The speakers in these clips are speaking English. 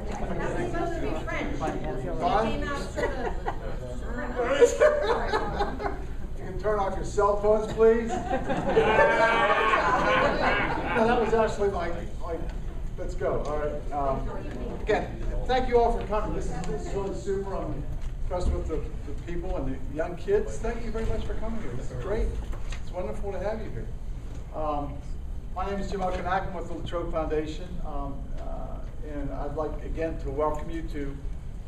That's supposed to be French. Fun? You can turn off your cell phones, please. No, that was actually like, let's go. All right. Again, thank you all for coming. This is really super. I'm impressed with the people and the young kids. Thank you very much for coming here. This is great. It's wonderful to have you here. My name is Jim Okonak. I'm with the Latrobe Foundation. And I'd like, again, to welcome you to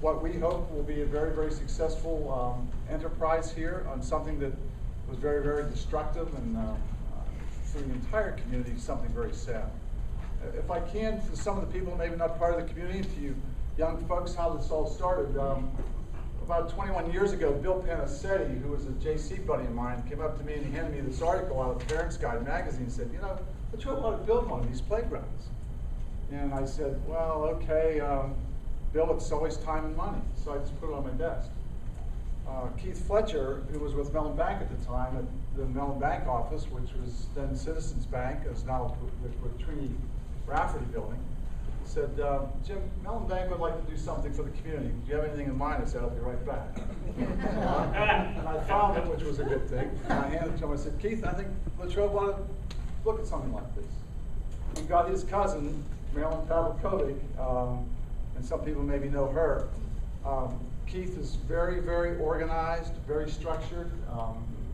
what we hope will be a very, very successful enterprise here on something that was very, very destructive and for the entire community, something very sad. If I can, for some of the people maybe not part of the community, to you young folks, how this all started. About 21 years ago, Bill Panicetti, who was a JC buddy of mine, came up to me and he handed me this article out of Parents Guide magazine and said, you know, Latrobe ought to build one of these playgrounds. And I said, well, okay, Bill, it's always time and money. So I just put it on my desk. Keith Fletcher, who was with Mellon Bank at the time, at the Mellon Bank office, which was then Citizens Bank, is now the Trini Rafferty building, said, Jim, Mellon Bank would like to do something for the community. Do you have anything in mind? I said, I'll be right back. And I found it, which was a good thing. And I handed it to him. I said, Keith, I think Latrobe ought to look at something like this. He got his cousin, Marilyn Pavlikovic, and some people maybe know her. Keith is very, very organized, very structured,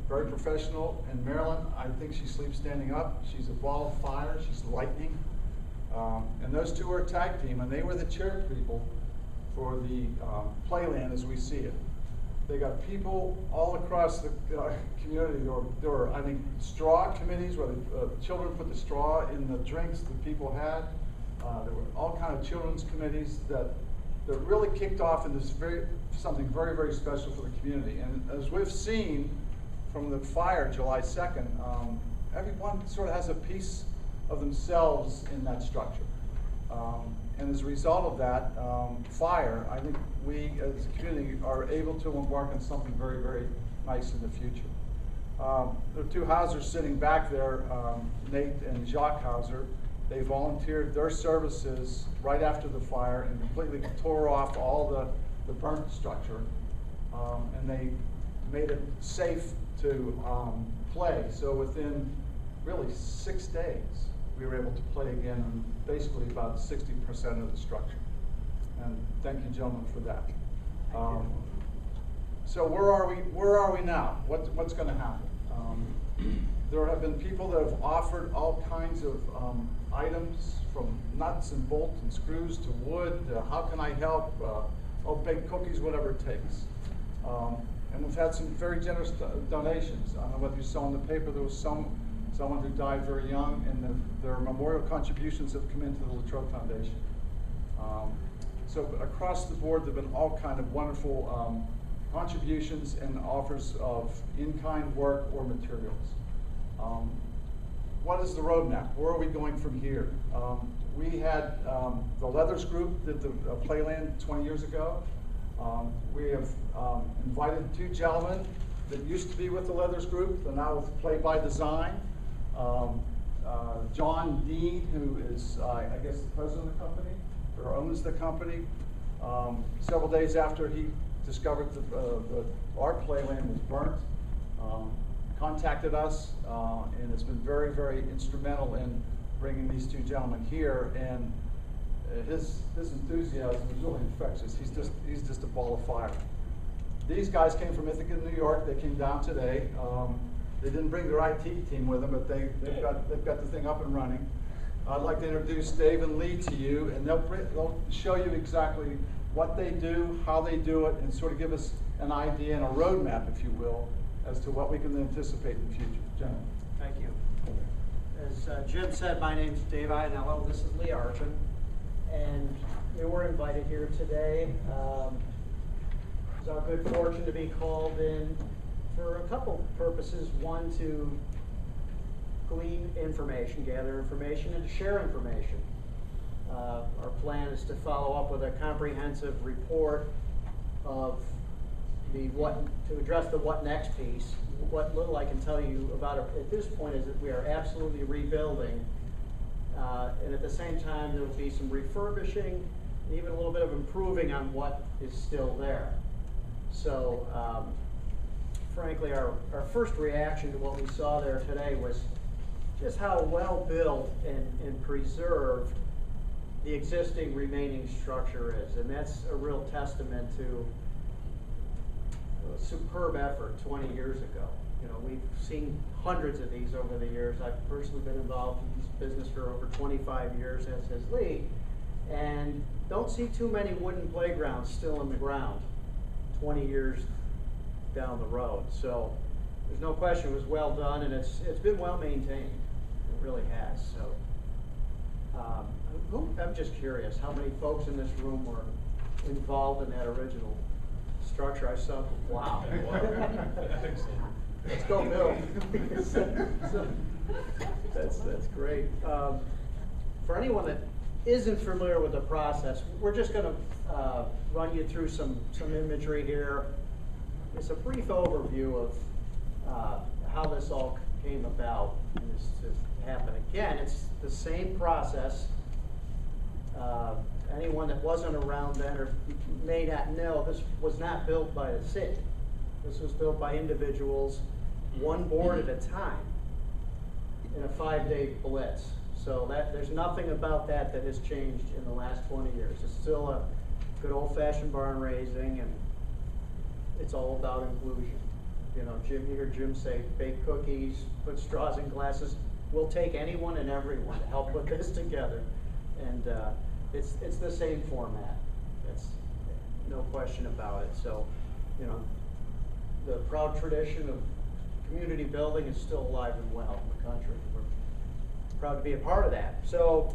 very professional. And Marilyn, I think she sleeps standing up. She's a ball of fire. She's lightning. And those two were a tag team, and they were the chair people for the Playland as we see it. They got people all across the community. There were, I think, straw committees where the children put the straw in the drinks that people had. There were all kind of children's committees that really kicked off in this something very, very special for the community. And as we've seen from the fire July 2nd, everyone sort of has a piece of themselves in that structure. And as a result of that fire, I think we as a community are able to embark on something very, very nice in the future. There are two Hausers sitting back there, Nate and Jacques Hauser. They volunteered their services right after the fire and completely tore off all the burnt structure. And they made it safe to play. So within really 6 days, we were able to play again on basically about 60% of the structure. And thank you, gentlemen, for that. So where are we now? What's going to happen? There have been people that have offered all kinds of items, from nuts and bolts and screws to wood. How can I help? I'll bake cookies, whatever it takes. And we've had some very generous donations. I don't know whether you saw in the paper, there was someone who died very young, and their memorial contributions have come into the Latrobe Foundation. So across the board, there have been all kind of wonderful contributions and offers of in-kind work or materials. What is the roadmap? Where are we going from here? We had the Leathers Group did the Playland 20 years ago. We have invited two gentlemen that used to be with the Leathers Group. They're now with Play by Design. John Dean, who is, I guess, the president of the company, or owns the company. Several days after he discovered our Playland was burnt, contacted us, and has been very, very instrumental in bringing these two gentlemen here. And his enthusiasm is really infectious. He's just a ball of fire. These guys came from Ithaca, New York. They came down today. They didn't bring their IT team with them, but they've got the thing up and running. I'd like to introduce Dave and Lee to you, and they'll show you exactly what they do, how they do it, and sort of give us an idea and a roadmap, if you will, as to what we can anticipate in the future. Gentlemen. Thank you. As Jim said, my name's Dave Ianello. This is Lee Archon, and we were invited here today. It's our good fortune to be called in for a couple purposes. One, to glean information, gather information, and to share information. Our plan is to follow up with a comprehensive report of to address the what next piece. What little I can tell you about it at this point is that we are absolutely rebuilding, and at the same time there will be some refurbishing and even a little bit of improving on what is still there. So, frankly, our first reaction to what we saw there today was just how well built and preserved the existing remaining structure is. And that's a real testament to a superb effort 20 years ago. You know, we've seen hundreds of these over the years. I've personally been involved in this business for over 25 years, as has Lee, and don't see too many wooden playgrounds still in the ground 20 years down the road. So there's no question it was well done, and it's been well maintained. It really has. So I'm just curious, how many folks in this room were involved in that original structure? I saw, wow. Let's go, Bill. That's great. For anyone that isn't familiar with the process, we're just going to run you through some imagery here. It's a brief overview of how this all came about and this to happen. Again, it's the same process. Anyone that wasn't around then or may not know, this was not built by the city. This was built by individuals, one board at a time, in a 5-day blitz. So there's nothing about that has changed in the last 20 years. It's still a good old-fashioned barn raising, and it's all about inclusion. You know, you hear Jim say, bake cookies, put straws in glasses. We'll take anyone and everyone to help put this together. And it's the same format. It's no question about it. So, you know, the proud tradition of community building is still alive and well in the country. We're proud to be a part of that. So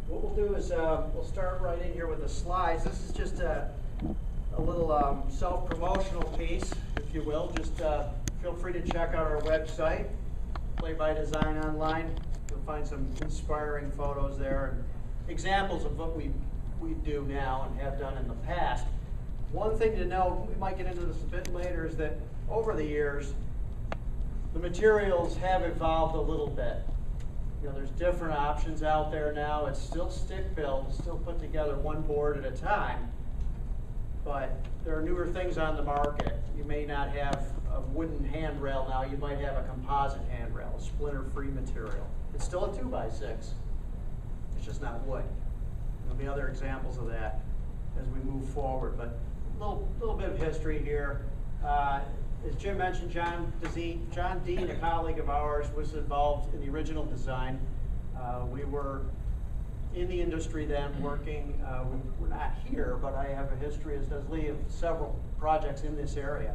what we'll do is we'll start right in here with the slides. This is just a little self-promotional piece, if you will. Just feel free to check out our website, Play by Design Online. You'll find some inspiring photos there and examples of what we do now and have done in the past. One thing to know, we might get into this a bit later, is that over the years, the materials have evolved a little bit. You know, there's different options out there now. It's still stick-built, it's still put together one board at a time, but there are newer things on the market. You may not have a wooden handrail now, you might have a composite handrail, a splinter-free material. It's still a 2x6, it's just not wood. There'll be other examples of that as we move forward, but a little bit of history here. As Jim mentioned, John Dean, a colleague of ours, was involved in the original design. We were in the industry then working, we're not here, but I have a history, as does Lee, of several projects in this area.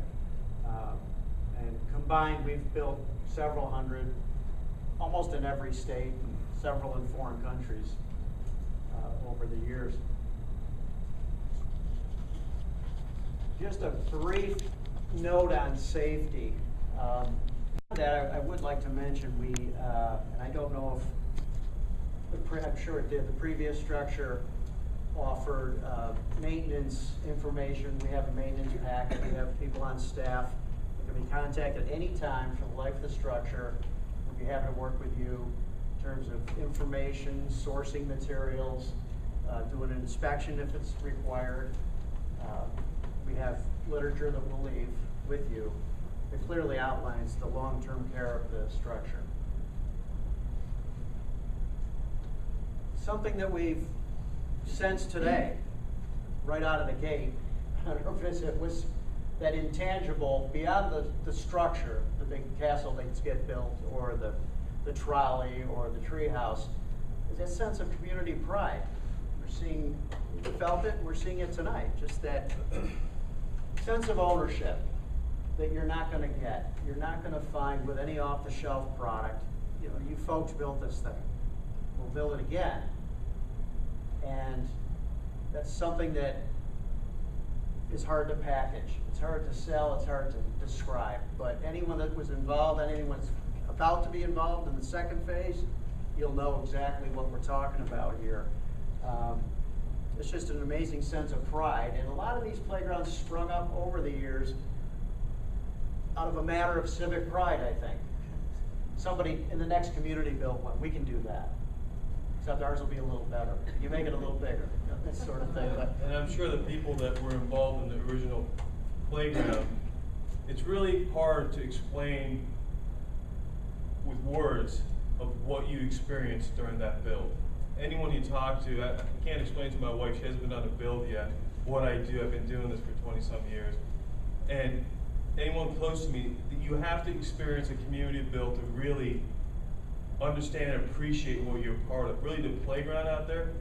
And combined, we've built several hundred, almost in every state, and several in foreign countries over the years. Just a brief note on safety. That I would like to mention, and I don't know if, I'm sure it did, the previous structure offered maintenance information. We have a maintenance packet. We have people on staff that can be contacted any time for the life of the structure. We'd be happy to work with you in terms of information, sourcing materials, doing an inspection if it's required. We have literature that we'll leave with you that clearly outlines the long-term care of the structure. Something that we've sensed today, right out of the gate, I don't know if it was that intangible beyond the structure, the big castle that gets built, or the trolley, or the treehouse, is that sense of community pride. We felt it, and we're seeing it tonight. Just that sense of ownership that you're not going to get. You're not going to find with any off-the-shelf product. You know, you folks built this thing. We'll build it again. And that's something that is hard to package. It's hard to sell, it's hard to describe. But anyone that was involved, and anyone's about to be involved in the second phase, you'll know exactly what we're talking about here. It's just an amazing sense of pride. And a lot of these playgrounds sprung up over the years out of a matter of civic pride, I think. Somebody in the next community built one, we can do that. except ours will be a little better. You make it a little bigger, that sort of thing. But And I'm sure the people that were involved in the original playground, it's really hard to explain with words of what you experienced during that build. Anyone you talk to, I can't explain to my wife, she hasn't been on a build yet, what I do. I've been doing this for 20 some years. And anyone close to me, you have to experience a community build to really understand and appreciate what you're a part of. Really, the playground out there,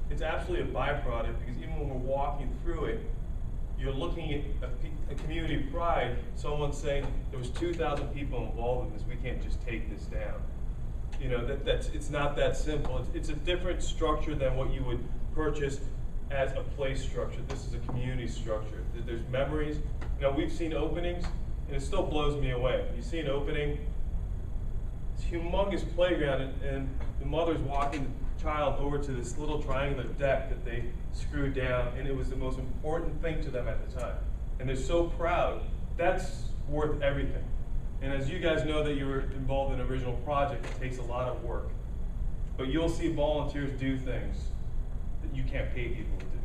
it's absolutely a byproduct, because even when we're walking through it, you're looking at a community pride, someone saying there was 2,000 people involved in this, we can't just take this down. You know, it's not that simple. It's a different structure than what you would purchase as a place structure. This is a community structure. There's memories. You know, we've seen openings, and it still blows me away. You see an opening, it's a humongous playground, and the mother's walking the child over to this little triangular deck that they screwed down, and it was the most important thing to them at the time. And they're so proud. That's worth everything. And as you guys know that you were involved in an original project, it takes a lot of work. But you'll see volunteers do things that you can't pay people to do.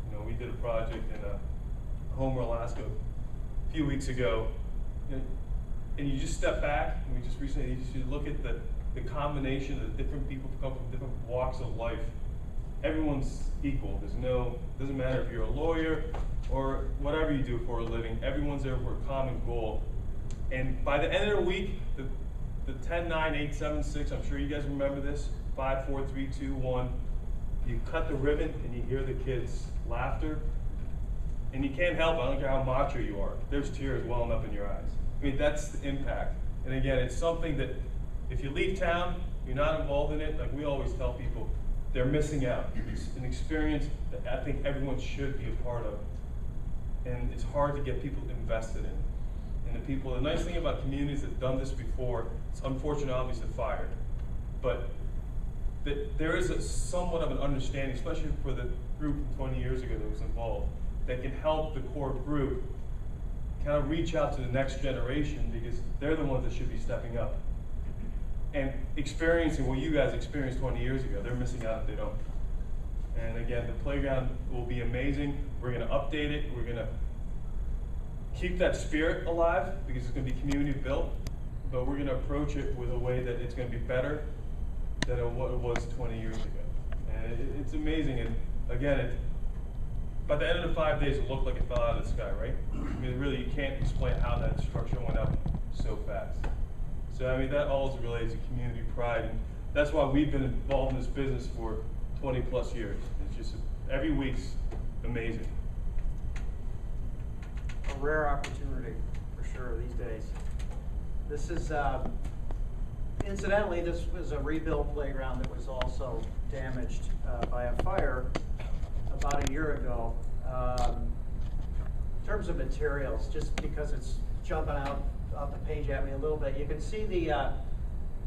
You know, we did a project in Homer, Alaska a few weeks ago, and you just step back, and we just recently, you should look at the combination of the different people who come from different walks of life. Everyone's equal. Doesn't matter if you're a lawyer or whatever you do for a living, everyone's there for a common goal. And by the end of the week, the 10, 9, 8, 7, 6, I'm sure you guys remember this, 5, 4, 3, 2, 1, you cut the ribbon and you hear the kids' laughter, and you can't help it. I don't care how macho you are. There's tears welling up in your eyes. I mean, that's the impact. And again, it's something that if you leave town, you're not involved in it, like we always tell people, they're missing out. It's an experience that I think everyone should be a part of. And it's hard to get people invested in. And the nice thing about communities that have done this before, it's unfortunate obviously fire, but there is somewhat of an understanding, especially for the group 20 years ago that was involved, that can help the core group kind of reach out to the next generation, because they're the ones that should be stepping up and experiencing what you guys experienced 20 years ago. They're missing out if they don't. And again, the playground will be amazing. We're going to update it. We're going to keep that spirit alive, because it's going to be community built, but we're going to approach it with a way that it's going to be better than what it was 20 years ago. And it's amazing. And again, by the end of the 5 days, it looked like it fell out of the sky, right? I mean, really, you can't explain how that structure went up so fast. So, I mean, that all is related to community pride. And that's why we've been involved in this business for 20 plus years. It's just, every week's amazing. a rare opportunity for sure these days. This is, incidentally, this was a rebuilt playground that was also damaged by a fire about a year ago. In terms of materials, just because it's jumping out the page at me a little bit, you can see the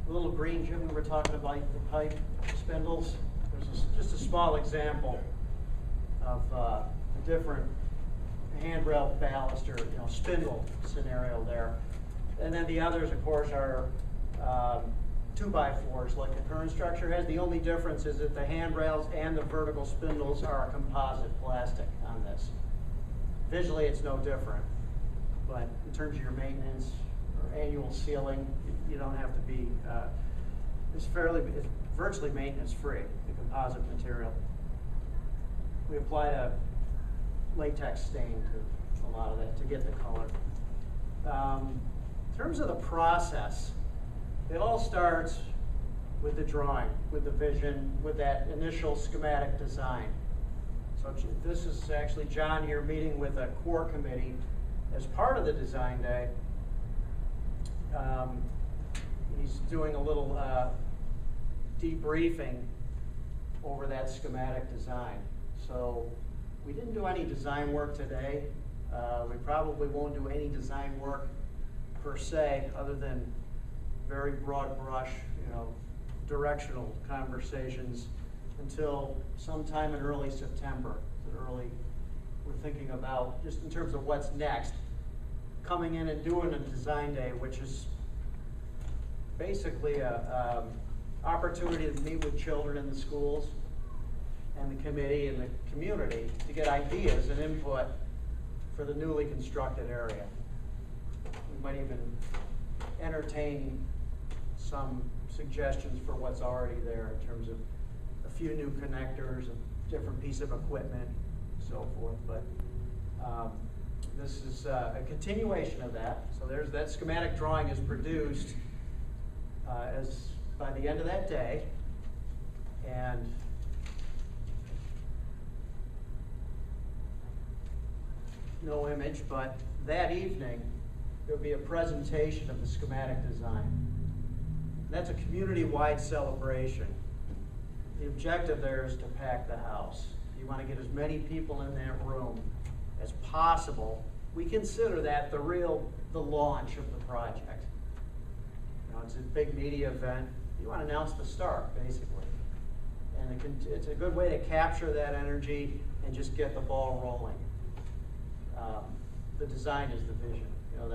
little green, Jim, we were talking about the pipe spindles. There's just a small example of a different handrail ballast or spindle scenario there. And then the others, of course, are 2x4s like the current structure has. The only difference is that the handrails and the vertical spindles are a composite plastic on this. Visually, it's no different, but in terms of your maintenance or annual sealing, you don't have to be, it's virtually maintenance-free, the composite material. We applied a latex stain to a lot of that to get the color. In terms of the process, it all starts with the drawing, with the vision, with that initial schematic design. So this is actually John here meeting with a core committee as part of the design day. He's doing a little debriefing over that schematic design. So we didn't do any design work today. We probably won't do any design work per se, other than very broad brush, directional conversations until sometime in early September. We're thinking about, just in terms of what's next, coming in and doing a design day, which is basically opportunity to meet with children in the schools and the committee and the community to get ideas and input for the newly constructed area. We might even entertain some suggestions for what's already there in terms of a few new connectors, a different piece of equipment, and so forth. But this is a continuation of that. So there's that schematic drawing is produced as by the end of that day, and no image, but that evening there'll be a presentation of the schematic design. And that's a community-wide celebration. The objective there is to pack the house. You want to get as many people in that room as possible. We consider that the launch of the project. You know, it's a big media event. You want to announce the start, basically. And it's a good way to capture that energy and just get the ball rolling. The design is the vision. You know,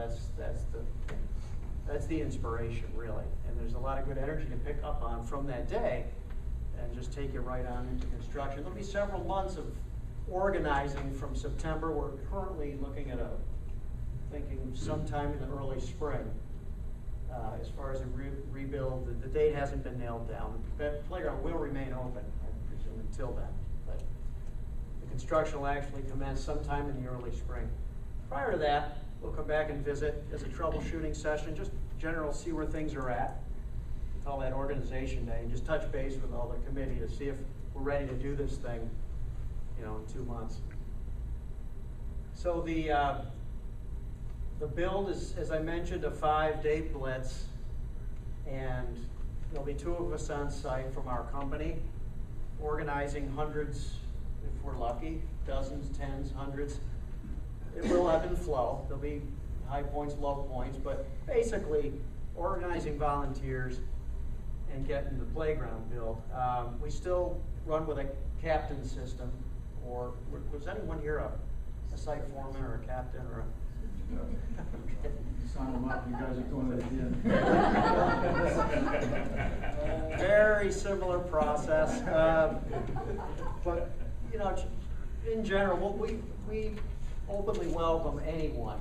that's the inspiration, really. And there's a lot of good energy to pick up on from that day and just take you right on into construction. There'll be several months of organizing from September. We're currently looking at thinking sometime in the early spring. As far as a rebuild, the date hasn't been nailed down. The playground will remain open, I presume, until then. But the construction will actually commence sometime in the early spring. Prior to that, we'll come back and visit as a troubleshooting session, just general, see where things are at. We call that organization day, and just touch base with all the committee to see if we're ready to do this thing, you know, in 2 months. So the build is, as I mentioned, a 5-day blitz, and there'll be 2 of us on site from our company, organizing hundreds, if we're lucky, dozens, tens, hundreds. It will ebb and flow. There'll be high points, low points, but basically organizing volunteers and getting the playground built. We still run with a captain system, or was anyone here a site foreman or a captain or a Sign them up, you guys are doing it again. Very similar process, but you know, in general, we openly welcome anyone.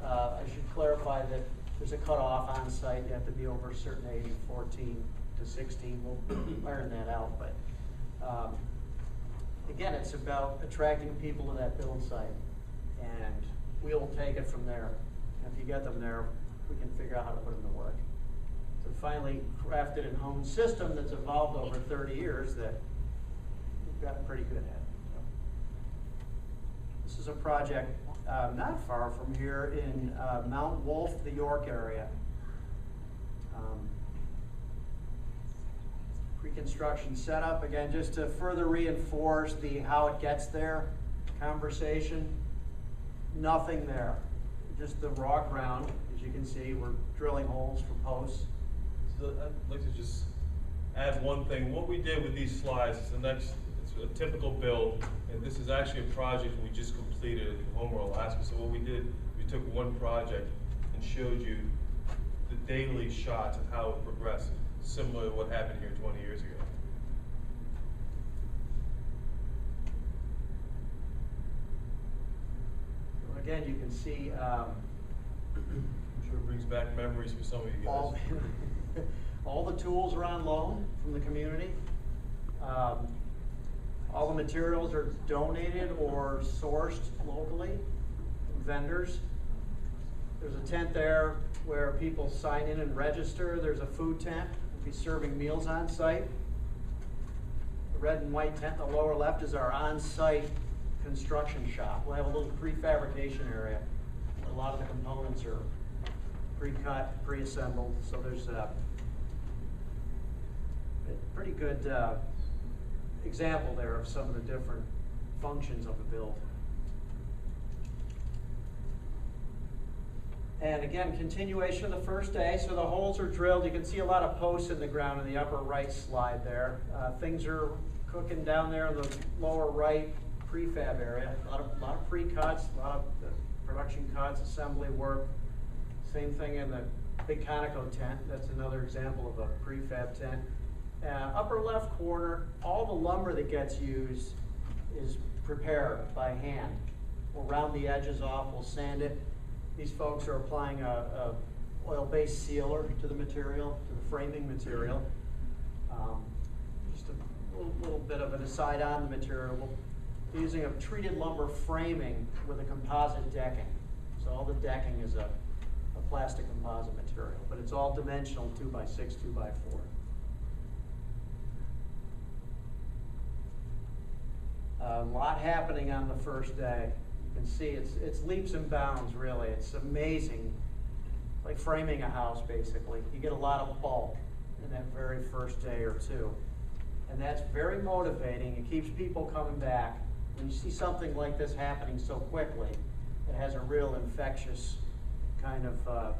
I should clarify that there's a cutoff on site. You have to be over a certain age, 14 to 16. We'll iron that out, but again, it's about attracting people to that build site, and we'll take it from there. If you get them there, we can figure out how to put them to work. It's a finely crafted and honed system that's evolved over 30 years that we've gotten pretty good at. So, this is a project not far from here in Mount Wolf, the York area. Pre-construction setup, again, just to further reinforce the how it gets there conversation. Nothing there, just the raw ground. As you can see, we're drilling holes for posts. So I'd like to just add one thing. What we did with these slides is it's a typical build, and this is actually a project we just completed in Homer, Alaska. So what we did, we took one project and showed you the daily shots of how it progressed, similar to what happened here 20 years ago. Again, you can see I'm sure it brings back memories for some of you guys. all the tools are on loan from the community. All the materials are donated or sourced locally from vendors. There's a tent there where people sign in and register. There's a food tent. We'll be serving meals on site. The red and white tent in the lower left is our on-site construction shop. We'll have a little prefabrication area. A lot of the components are pre-cut, pre-assembled, so there's a pretty good example there of some of the different functions of the build. And again, continuation of the first day. So the holes are drilled. You can see a lot of posts in the ground in the upper right slide there. Things are cooking down there in the lower right prefab area. A lot of pre-cuts, a lot of production cuts, assembly work. Same thing in the big Conoco tent. That's another example of a prefab tent. Upper left corner, all the lumber that gets used is prepared by hand. We'll round the edges off, we'll sand it. These folks are applying a oil-based sealer to the material, to the framing material. Just a little bit of an aside on the material. We're using a treated lumber framing with a composite decking. So all the decking is a plastic composite material, but it's all dimensional 2x6, 2x4. A lot happening on the first day. You can see it's leaps and bounds, really. It's amazing. It's like framing a house, basically. You get a lot of bulk in that very first day or two. And that's very motivating. It keeps people coming back. When you see something like this happening so quickly, it has a real infectious kind of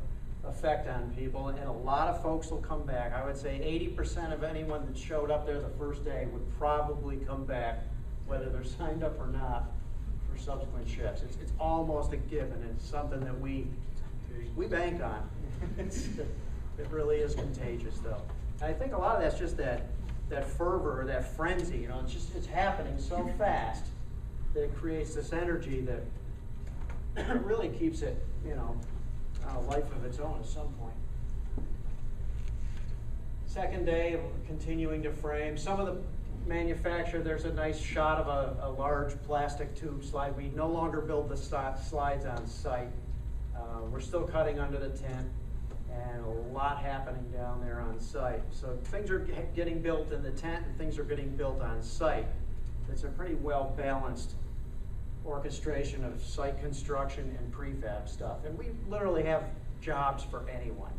effect on people. And a lot of folks will come back. I would say 80% of anyone that showed up there the first day would probably come back, whether they're signed up or not, for subsequent shifts. It's almost a given. It's something that we bank on. It really is contagious, though. And I think a lot of that's just that fervor, or that frenzy. You know, it's happening so fast that it creates this energy that really keeps it, you know, on a life of its own at some point. Second day, continuing to frame. Some of the manufacturer, there's a nice shot of a large plastic tube slide. We no longer build the slides on site. We're still cutting under the tent, and a lot happening down there on site. So things are getting built in the tent, and things are getting built on site. It's a pretty well balanced orchestration of site construction and prefab stuff. And we literally have jobs for anyone.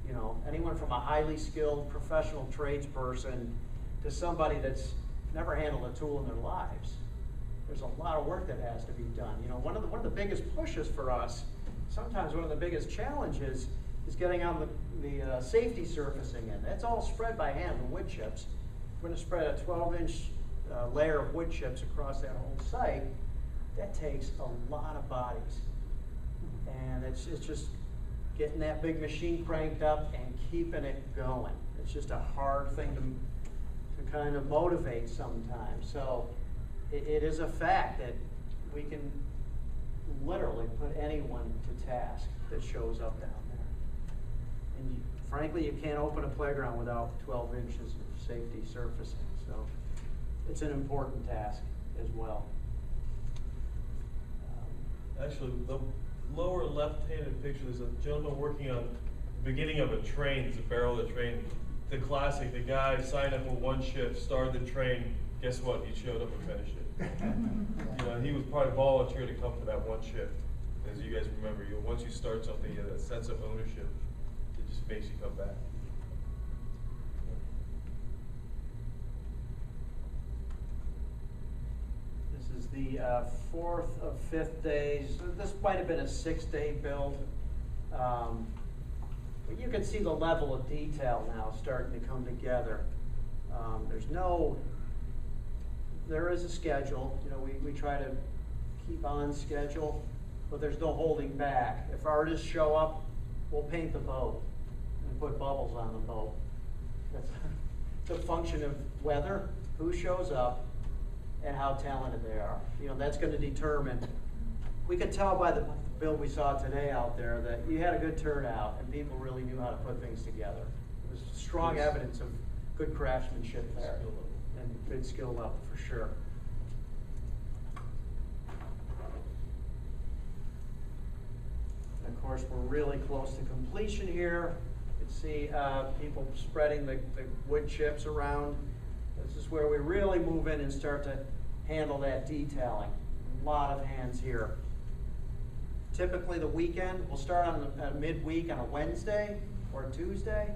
You know, anyone from a highly skilled professional tradesperson to somebody that's never handled a tool in their lives. There's a lot of work that has to be done. You know, one of the biggest pushes for us, sometimes one of the biggest challenges, is getting on the safety surfacing in. That's all spread by hand with wood chips. We're going to spread a 12-inch layer of wood chips across that whole site. That takes a lot of bodies. And it's just getting that big machine cranked up and keeping it going. It's just a hard thing to kind of motivate sometimes. So it is a fact that we can literally put anyone to task that shows up down there. And frankly, you can't open a playground without 12 inches of safety surfacing. So it's an important task as well. Actually, the lower left-handed picture, there's a gentleman working on the beginning of a train. It's a barrel of the train. The classic, the guy signed up for one shift, started the train, guess what? He showed up and finished it. You know, he was probably volunteered to come for that one shift. As you guys remember, once you start something, you have that sense of ownership. It just makes you come back. This is the fourth of 5th days. This might have been a 6-day build. But you can see the level of detail now starting to come together. There is a schedule. You know, we try to keep on schedule, but there's no holding back. If artists show up, we'll paint the boat and put bubbles on the boat. That's a function of weather, who shows up, and how talented they are. You know, that's going to determine. We could tell by the build we saw today out there that you had a good turnout and people really knew how to put things together. It was strong evidence of good craftsmanship there and good skill level for sure. And of course, we're really close to completion here. You can see people spreading the wood chips around. This is where we really move in and start to handle that detailing. A lot of hands here. Typically the weekend, we'll start on midweek on a Wednesday or a Tuesday,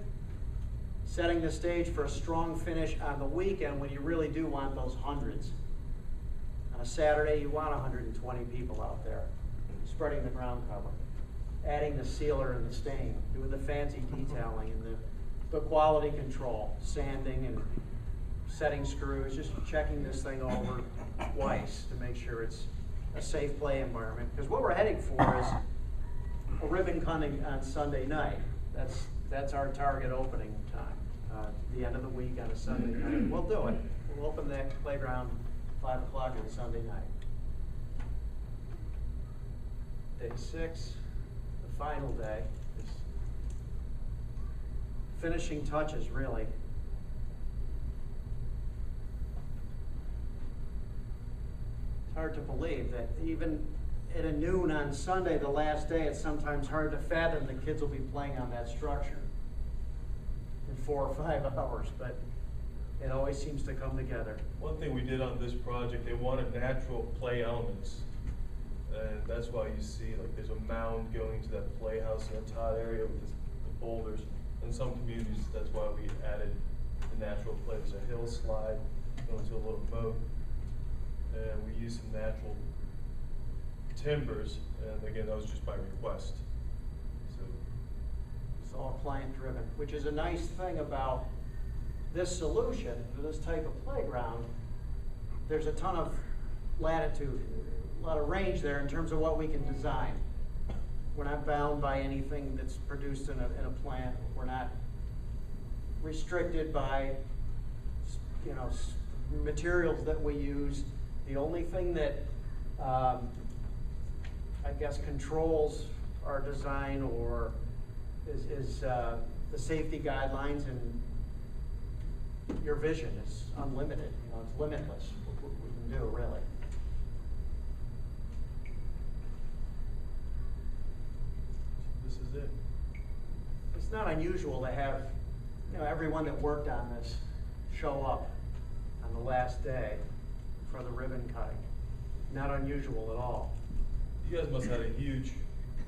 setting the stage for a strong finish on the weekend when you really do want those hundreds. On a Saturday, you want 120 people out there, spreading the ground cover, adding the sealer and the stain, doing the fancy detailing and the quality control, sanding and setting screws, just checking this thing over twice to make sure it's a safe play environment. Because what we're heading for is a ribbon cutting on Sunday night. That's our target opening time. the end of the week on a Sunday night. We'll do it. We'll open that playground 5 o'clock on Sunday night. Day 6, the final day, is finishing touches, really. It's hard to believe that even at a noon on Sunday, the last day, it's sometimes hard to fathom the kids will be playing on that structure in 4 or 5 hours, but it always seems to come together. One thing we did on this project, they wanted natural play elements. And that's why you see, like, there's a mound going to that playhouse in the Todd area with the boulders. In some communities, that's why we added the natural play. There's a hill slide going to a little moat. And we used some natural timbers, and again, that was just by request. So It's all client driven, which is a nice thing about this solution for this type of playground. There's a ton of latitude, a lot of range there in terms of what we can design. We're not bound by anything that's produced in a plant. We're not restricted by, you know, materials that we use. The only thing that I guess controls our design or is the safety guidelines, and your vision is unlimited. You know, it's limitless what we can do, really. this is it. It's not unusual to have, you know, everyone that worked on this show up on the last day for the ribbon cutting. Not unusual at all. You guys must have had a huge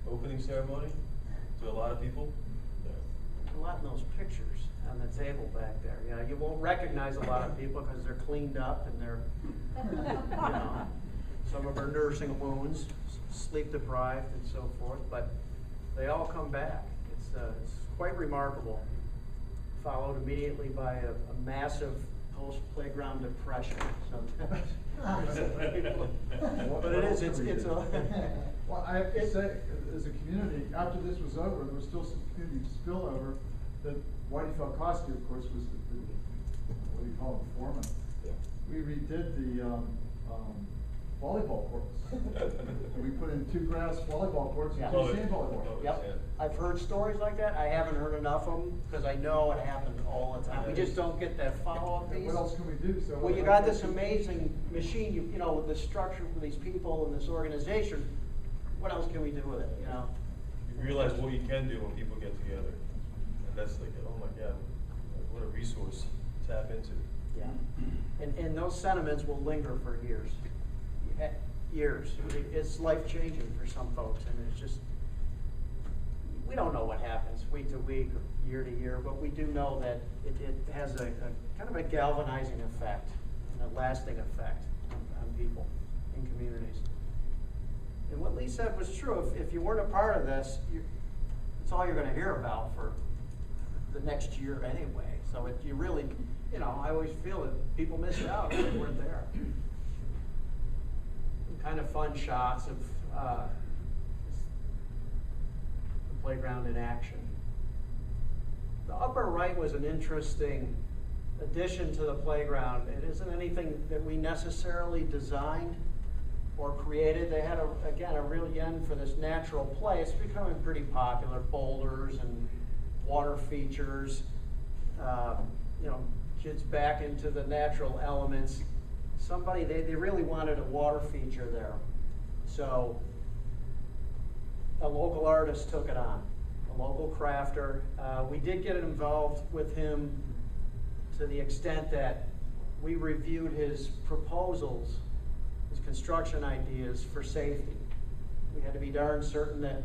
opening ceremony to a lot of people. A lot in those pictures on the table back there. Yeah, you won't recognize a lot of people because they're cleaned up and they're, you know, some of them are nursing wounds, sleep deprived and so forth, but they all come back. It's quite remarkable. Followed immediately by a massive post-playground depression sometimes. But it is, it's a... Well, I have to say, as a community, after this was over, there was still some community spillover. That Whitey Felkowski, of course, was the what do you call him, foreman. Yeah. We redid the volleyball courts. And we put in 2 grass volleyball courts and Yeah. 2 sand volleyball courts. Yep, I've heard stories like that. I haven't heard enough of them because I know it happens all the time. We just don't get that follow-up piece. What else can we do? So Well, you got this amazing machine, you know, with the structure for these people and this organization. What else can we do with it, you know? You realize what you can do when people get together. And that's like, oh my God, what a resource to tap into. Yeah. And those sentiments will linger for years. Years. It's life-changing for some folks, and it's just, we don't know what happens week to week or year to year, but we do know that it has a kind of a galvanizing effect and a lasting effect on people in communities. And what Lee said was true. If you weren't a part of this, it's all you're going to hear about for the next year anyway. So you really, you know, I always feel that people missed out if they weren't there. Kind of fun shots of the playground in action. The upper right was an interesting addition to the playground. It isn't anything that we necessarily designed or created. They had, again, a real yen for this natural play. It's becoming pretty popular, boulders and water features, you know, kids back into the natural elements. They really wanted a water feature there. So a local artist took it on, a local crafter. We did get involved with him to the extent that we reviewed his proposals, his construction ideas for safety. We had to be darn certain that,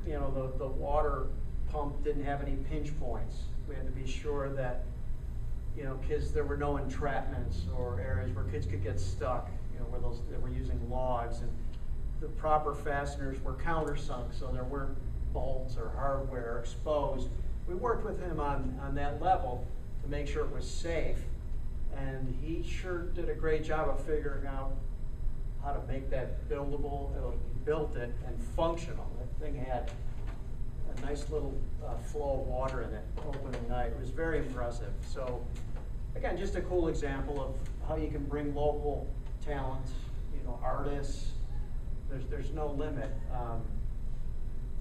you know, the water pump didn't have any pinch points. We had to be sure that, you know, there were no entrapments or areas where kids could get stuck, you know, where they were using logs, and the proper fasteners were countersunk so there weren't bolts or hardware exposed. We worked with him on that level to make sure it was safe, and he sure did a great job of figuring out how to make that buildable. He built it and functional. That thing had a nice little flow of water in it opening night. It was very impressive. So again, just a cool example of how you can bring local talent, you know, artists. There's no limit.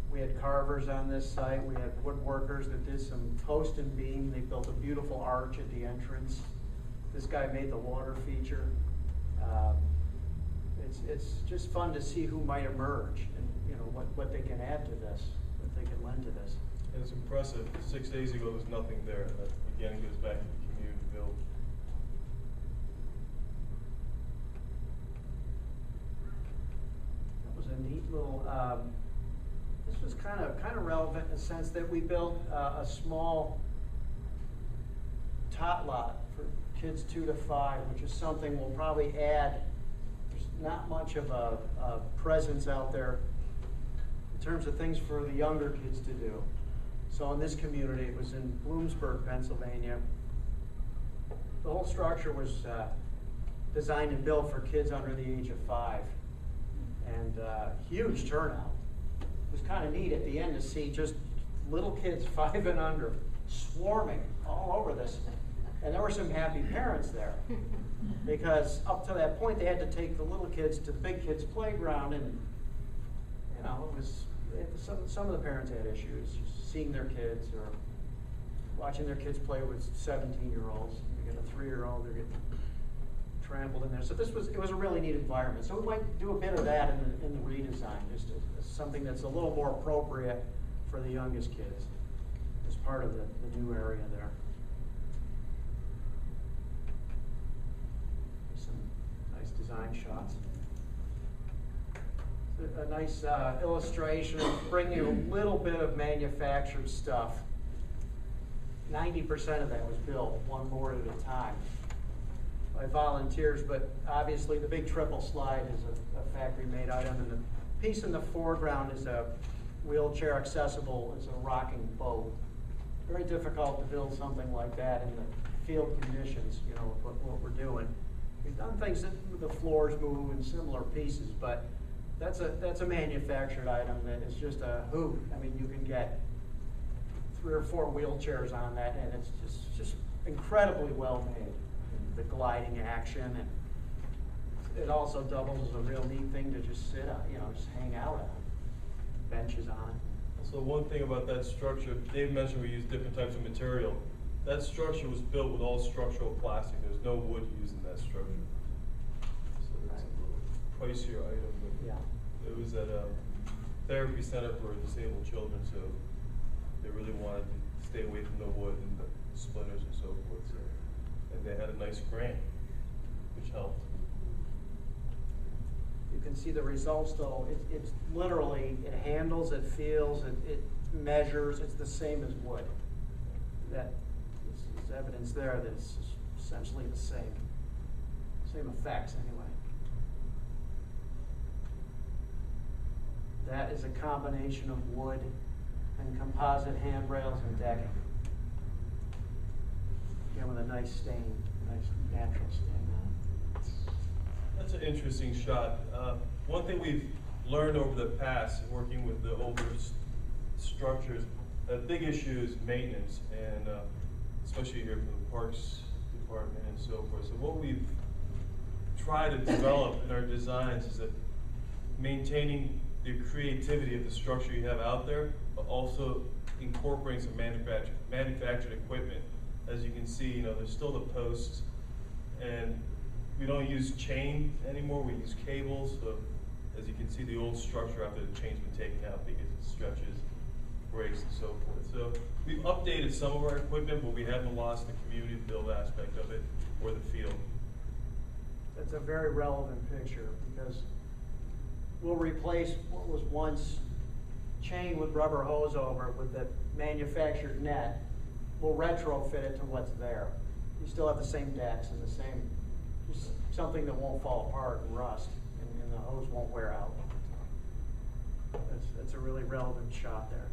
We had carvers on this site. We had woodworkers that did some post and beam. They built a beautiful arch at the entrance. This guy made the water feature. It's just fun to see who might emerge and, you know, what they can add to this, what they can lend to this. And it's impressive. 6 days ago, there was nothing there. That again goes back to the community build. That was a neat little. This was kind of relevant in the sense that we built a small tot lot for kids 2 to 5, which is something we'll probably add. There's not much of a presence out there in terms of things for the younger kids to do. So in this community, it was in Bloomsburg, Pennsylvania. The whole structure was designed and built for kids under the age of 5, and huge turnout. It was kind of neat at the end to see just little kids 5 and under swarming all over this. And there were some happy parents there, because up to that point they had to take the little kids to the big kids' playground, and you know, some of the parents had issues seeing their kids or watching their kids play with 17-year-olds. You get a 3-year-old, they're getting trampled in there. So it was a really neat environment. So we might do a bit of that in the redesign, just as something that's a little more appropriate for the youngest kids as part of the new area there. Some nice design shots. A nice illustration of bringing a little bit of manufactured stuff. 90% of that was built one board at a time by volunteers, but obviously the big triple slide is a factory-made item, and the piece in the foreground is a wheelchair accessible. It's a rocking boat. Very difficult to build something like that in the field conditions, you know, what we're doing. We've done things that the floors move and similar pieces, but that's a manufactured item that is just a hoot. I mean, you can get 3 or 4 wheelchairs on that, and it's just incredibly well made. The gliding action, and it also doubles as a real neat thing to just sit on, you know, just hang out on. Benches on it. So one thing about that structure, Dave mentioned we use different types of material. That structure was built with all structural plastic. There's no wood used in that structure. So it's a little pricier item, but yeah. it was at a therapy center for disabled children, so they really wanted to stay away from the wood and the splinters and so forth. So, and they had a nice grant, which helped. You can see the results though. It's literally, it handles, it feels, it measures. It's the same as wood. That is evidence there that it's essentially the same effects anyway. That is a combination of wood and composite handrails and decking. Again, with a nice stain, nice natural stain on it. That's an interesting shot. One thing we've learned over the past, working with the older structures, a big issue is maintenance, and especially here from the Parks Department and so forth. So what we've tried to develop in our designs is that maintaining the creativity of the structure you have out there, but also incorporating some manufactured equipment. As you can see, you know, there's still the posts, and we don't use chain anymore, we use cables. So as you can see, the old structure after the chain's been taken out because it stretches, breaks, and so forth. So we've updated some of our equipment, but we haven't lost the community build aspect of it or the field. That's a very relevant picture, because we'll replace what was once chain with rubber hose over it with the manufactured net. We'll retrofit it to what's there. You still have the same decks and the same, just something that won't fall apart and rust, and the hose won't wear out. That's a really relevant shot there.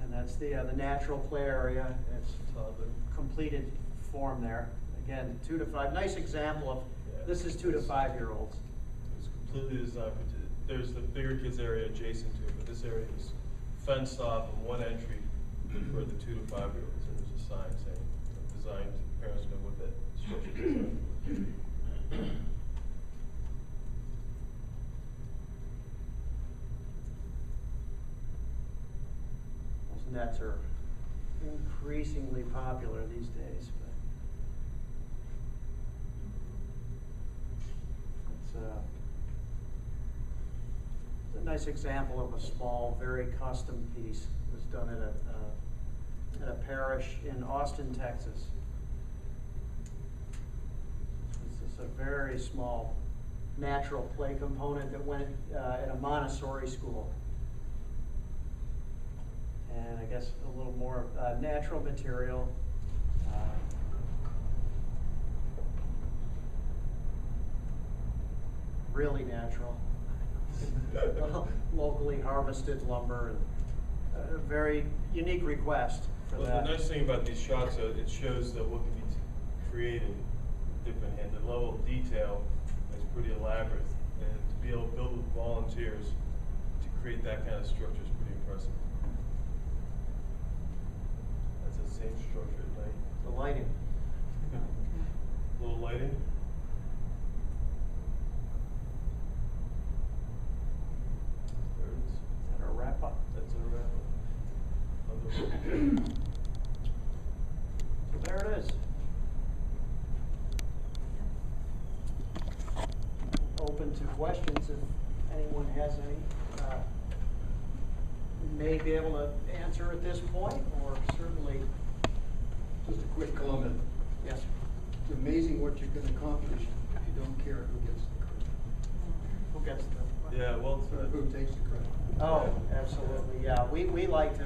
And that's the natural play area. It's the completed form there. Again, 2 to 5. Nice example of, this is 2 to 5-year-olds. It's completely designed there's the bigger kids area adjacent to it, but this area is fenced off and one entry for the 2 to 5 year olds, and there's a sign saying, designed, parents know what that structure is. Those nets are increasingly popular these days, but it's a nice example of a small, very custom piece. It was done at a parish in Austin, Texas. It's a very small natural play component that went at a Montessori school. And I guess a little more natural material. Really natural. Locally harvested lumber, and a very unique request for Well, that. the nice thing about these shots, it shows that what can be created with different hands. The level of detail is pretty elaborate, and to be able to build with volunteers to create that kind of structure is pretty impressive. That's the same structure at night. The lighting. A little lighting. There it is. Is that a wrap up? That's a wrap up. So there it is. Open to questions if anyone has any. We may be able to answer at this point, or certainly, Just a quick comment. yes. It's amazing what you can accomplish if you don't care who gets the credit. Who gets the? Yeah, well said. Who takes the credit. Oh, absolutely, yeah. We like to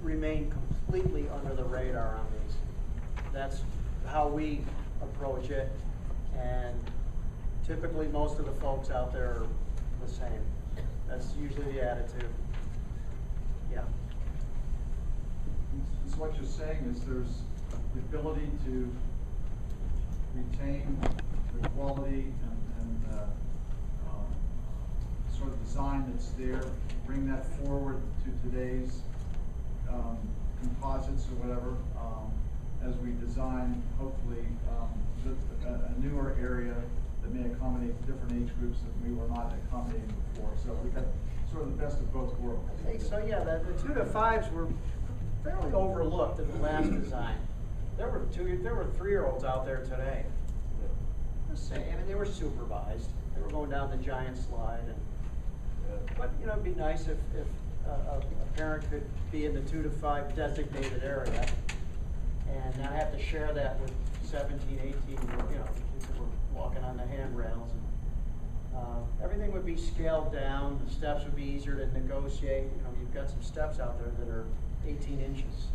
remain completely under the radar on these. That's how we approach it, and typically most of the folks out there are the same. That's usually the attitude. Yeah. So what you're saying is there's the ability to retain the quality and sort of design that's there, bring that forward to today's composites or whatever, as we design, hopefully, a newer area that may accommodate different age groups that we were not accommodating before. So we got sort of the best of both worlds. I think so, yeah. The 2 to 5s were fairly overlooked in the last design. There were 3-year-olds out there today. The same. I mean, they were supervised. They were going down the giant slide, and but you know, it'd be nice if a parent could be in the 2 to 5 designated area and not have to share that with 17, 18, you know, kids that were walking on the handrails. And, everything would be scaled down. The steps would be easier to negotiate. You know, you've got some steps out there that are 18 inches.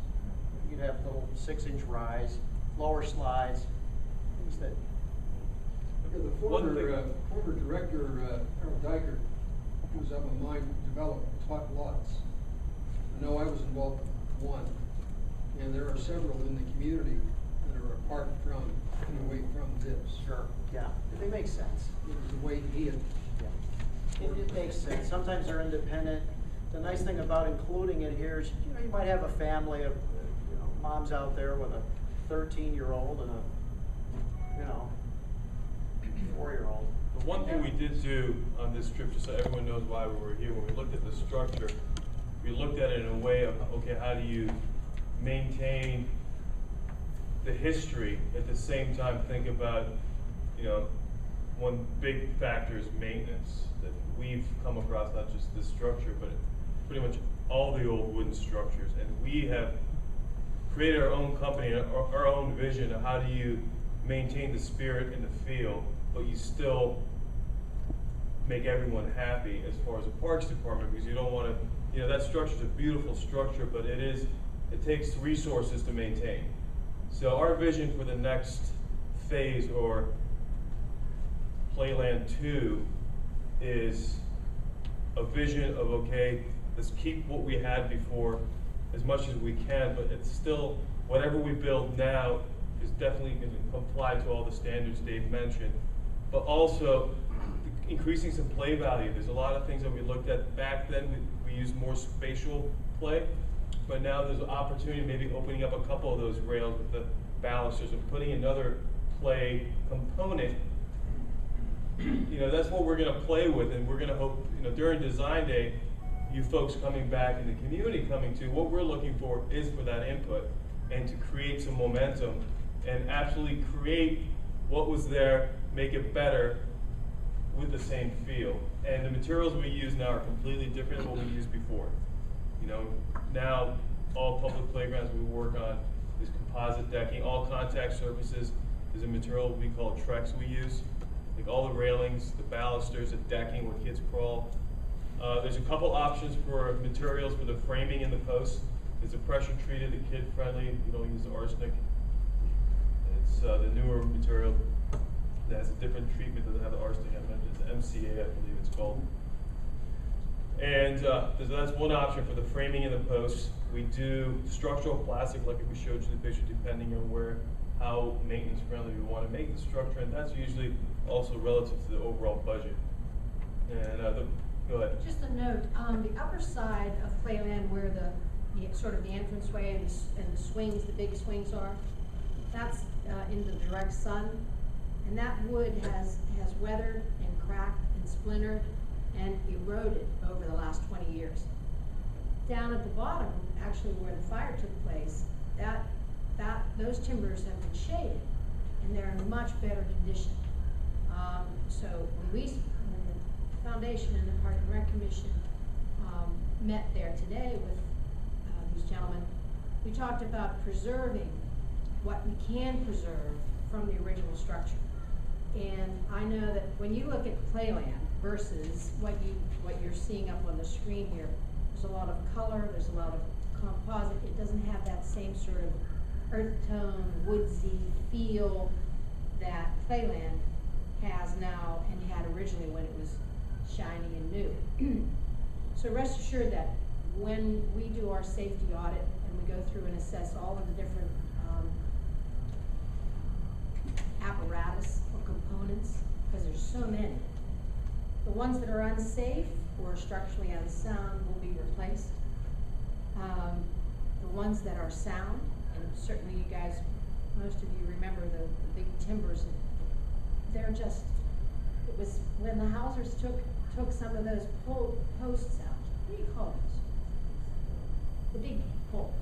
You'd have little 6-inch rise, lower slides, things that. Yeah, the former director, Harold Diker, was of a mind to develop tot lots. I know I was involved with one, and there are several in the community that are apart from and away from this. Sure. Yeah, they make sense. It was the way he had. Yeah. It makes sense. Sometimes they're independent. The nice thing about including it here is, you know, you might have a family of, you know, moms out there with a 13-year-old and a, you know, 4-year-old. The one thing we did do on this trip, just so everyone knows why we were here, when we looked at the structure, we looked at it in a way of, okay, how do you maintain the history, at the same time think about, you know, one big factor is maintenance that we've come across, not just this structure, but pretty much all the old wooden structures. And we have created our own company, our own vision of how do you maintain the spirit and the feel, but you still make everyone happy as far as the parks department, because you don't want to, you know, that structure is a beautiful structure, but it takes resources to maintain. So our vision for the next phase, or Playland 2, is a vision of, okay, let's keep what we had before as much as we can, but it's still, whatever we build now is definitely going to comply to all the standards Dave mentioned, but also increasing some play value. There's a lot of things that we looked at back then. We used more spatial play, but now there's an opportunity, maybe opening up a couple of those rails with the balusters and putting another play component. That's what we're going to play with, and we're going to hope, during design day, you folks coming back and the community coming to, what we're looking for is for that input and to create some momentum and absolutely create what was there, make it better with the same feel. And the materials we use now are completely different than what we used before. Now all public playgrounds we work on is composite decking, all contact surfaces is a material we call Trex we use. Like all the railings, the balusters, the decking where kids crawl. There's a couple options for materials for the framing in the posts. It's a pressure treated, the kid friendly, you don't use arsenic. It's the newer material that has a different treatment, doesn't have the arsenic. I mentioned it's MCA, I believe it's called. And so that's one option for the framing in the posts. We do structural plastic, like we showed you the picture, depending on how maintenance friendly we want to make the structure, and that's usually also relative to the overall budget. And go ahead. Just a note, the upper side of Playland where the sort of the entranceway and the swings, the big swings are, that's in the direct sun. And that wood has weathered and cracked and splintered and eroded over the last 20 years. Down at the bottom, actually where the fire took place, those timbers have been shaded and they're in much better condition. So when the foundation and the Park and Rec Commission met there today with these gentlemen, we talked about preserving what we can preserve from the original structure. And I know that when you look at Playland versus what you're seeing up on the screen here, there's a lot of color, there's a lot of composite. It doesn't have that same sort of earth tone, woodsy feel that Playland has now and had originally when it was shiny and new. So rest assured that when we do our safety audit and we go through and assess all of the different apparatus or components, because there's so many, the ones that are unsafe or structurally unsound will be replaced. The ones that are sound, and certainly you guys, most of you remember the big timbers, they're just, it was when the Hausers took some of those posts out. What do you call those? The big poles.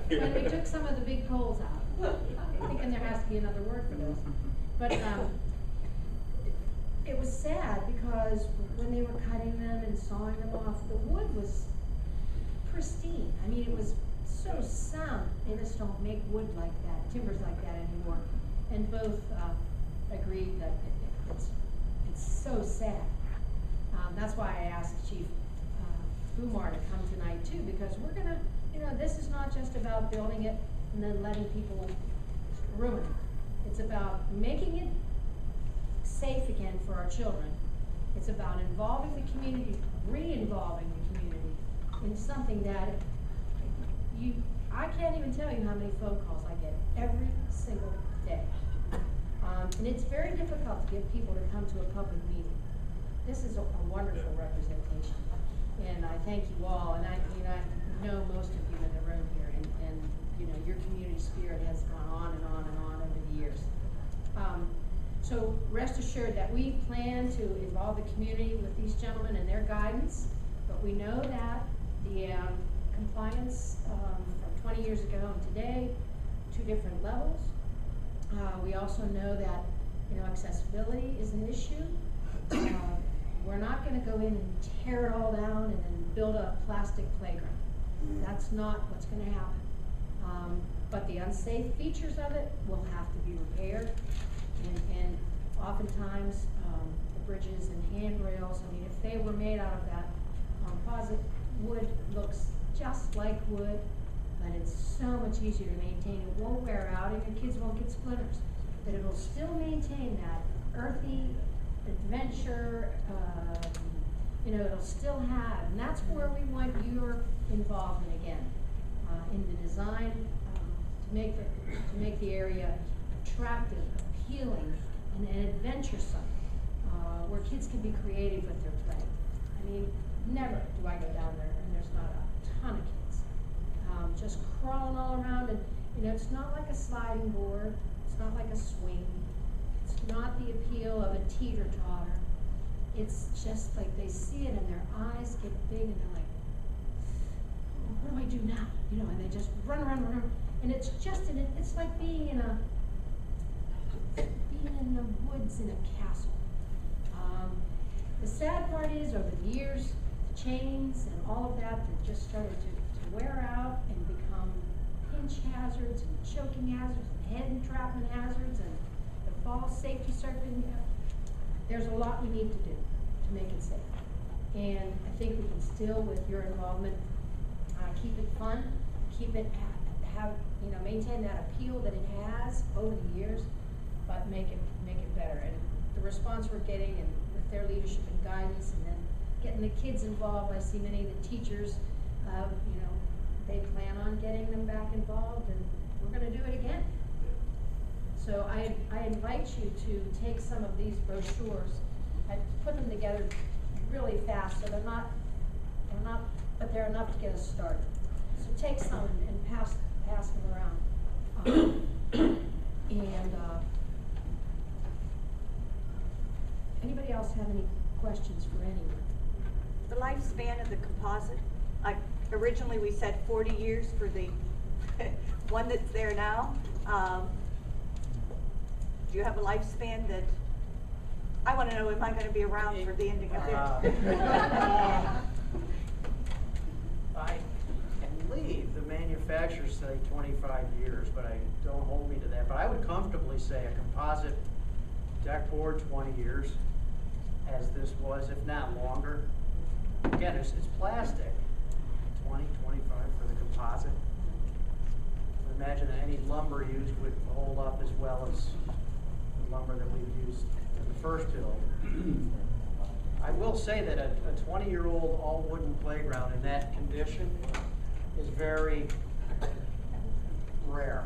When we took some of the big poles out, I'm thinking there has to be another word for those. But it was sad because when they were cutting them and sawing them off, the wood was pristine. I mean, it was so sound. They just don't make wood like that, timbers like that anymore. And both agreed that it's so sad. That's why I asked Chief Kumar to come tonight too, because we're gonna, this is not just about building it and then letting people ruin it. It's about making it safe again for our children. It's about involving the community, re-involving the community in something that I can't even tell you how many phone calls I get every single day. And it's very difficult to get people to come to a public meeting. This is a wonderful representation, and I thank you all. And I know most of you in the room here, and your community spirit has gone on and on and on over the years. So rest assured that we plan to involve the community with these gentlemen and their guidance. But we know that the compliance from 20 years ago and today, 2 different levels. We also know that accessibility is an issue. We're not going to go in and tear it all down and then build a plastic playground. That's not what's going to happen. But the unsafe features of it will have to be repaired. And oftentimes, the bridges and handrails, I mean, if they were made out of that composite wood, looks just like wood, but it's so much easier to maintain. It won't wear out and your kids won't get splinters. But it'll still maintain that earthy adventure, it'll still have, and that's where we want your involvement again, in the design, to make the area attractive, appealing, and adventuresome, where kids can be creative with their play. I mean, never do I go down there and there's not a ton of kids, just crawling all around, and it's not like a sliding board, it's not like a swing, it's not the appeal of a teeter-totter. It's just like they see it and their eyes get big and they're like, oh, what do I do now? And they just run around, and it's just it's like being in the woods in a castle. The sad part is, over the years, the chains and all of that just started to wear out and become pinch hazards and choking hazards and head entrapment hazards, and the fall safety circuit. There's a lot we need to do to make it safe. And I think we can still, with your involvement, keep it fun, keep it maintain that appeal that it has over the years, but make it better. And the response we're getting, and with their leadership and guidance, and then getting the kids involved, I see many of the teachers, they plan on getting them back involved, and we're going to do it again. So I invite you to take some of these brochures. I put them together really fast, so they're not, but they're enough to get us started. So take some and pass them around. Anybody else have any questions for anyone? The lifespan of the composite, originally we said 40 years for the one that's there now. Do you have a lifespan that, I want to know, am I going to be around for the ending of it? I believe the manufacturers say 25 years, but don't hold me to that. But I would comfortably say a composite deck board 20 years, as this was, if not longer. Again, it's plastic. 20, 25 for the composite. I imagine that any lumber used would hold up as well as the lumber that we've used in the first build. I will say that a 20-year-old all wooden playground in that condition is very rare.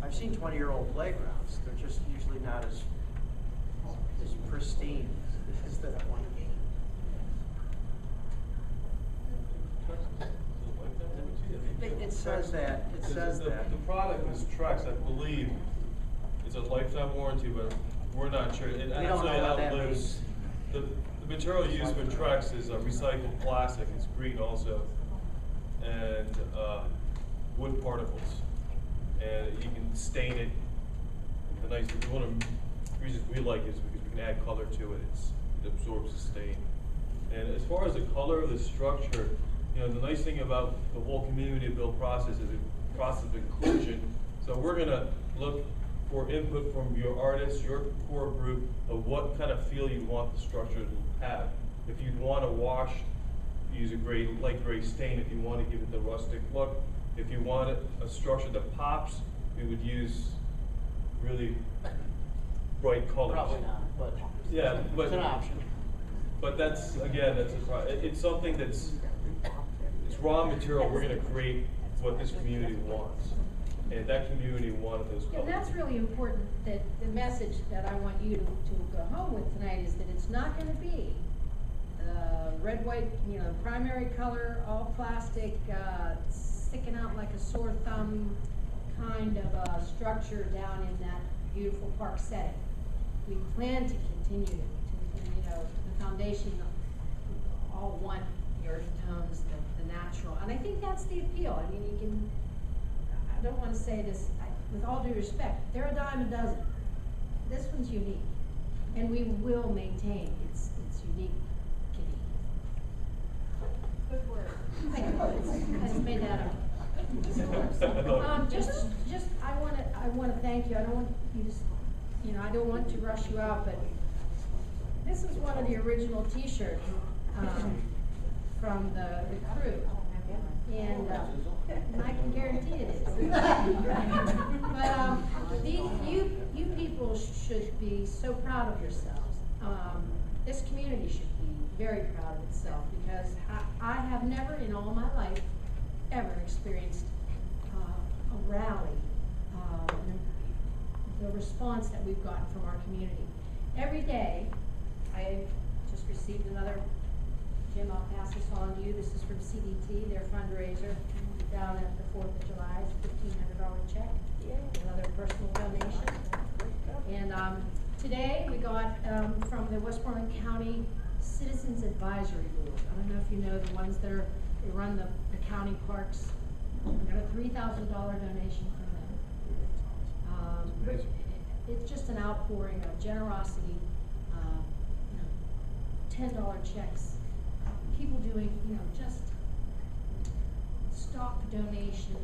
I've seen 20-year-old playgrounds. They're just usually not as pristine as that one. It says that. It says that. The product is Trex, I believe. It's a lifetime warranty, but we're not sure. It We don't know what that outlives. The material used for Trex is recycled plastic. It's green also, and wood particles. And you can stain it. One of the reasons we like it is because we can add color to it. It absorbs the stain. And as far as the color of the structure, the nice thing about the whole community build process is a process of inclusion. So we're going to look for input from your artists, your core group, of what kind of feel you want the structure to have. If you want to wash, use a light gray stain. If you want to give it the rustic look. If you want a structure that pops, we would use really bright colors. Probably not, but yeah, but it's an option. But that's it's something it's raw material. We're going to create what this community wants, and that community wanted those colors. And that's really important. That the message that I want you to go home with tonight is that it's not going to be red, white, primary color, all plastic, sticking out like a sore thumb kind of structure down in that beautiful park setting. We plan to continue the foundation, all one, the earth tones, the natural. And I think that's the appeal. I mean, I don't want to say this, with all due respect, they're a dime a dozen. This one's unique. And we will maintain its unique kitty. Good word. Thank you. I just made that up. I want to thank you. I don't want you to, I don't want to rush you out, but this is one of the original T-shirts from the crew, and I can guarantee it is. But you people should be so proud of yourselves. This community should be very proud of itself, because I have never in all my life ever experienced rally, the response that we've gotten from our community. Every day, I just received another, Jim, I'll pass this on to you. This is from CDT, their fundraiser down at the 4th of July. It's a $1,500 check. Another personal donation. And today we got from the Westmoreland County Citizens Advisory Board. I don't know if you know the ones that are, they run the county parks. We got a $3,000 donation from them. It's just an outpouring of generosity, $10 checks, people doing, just stock donation,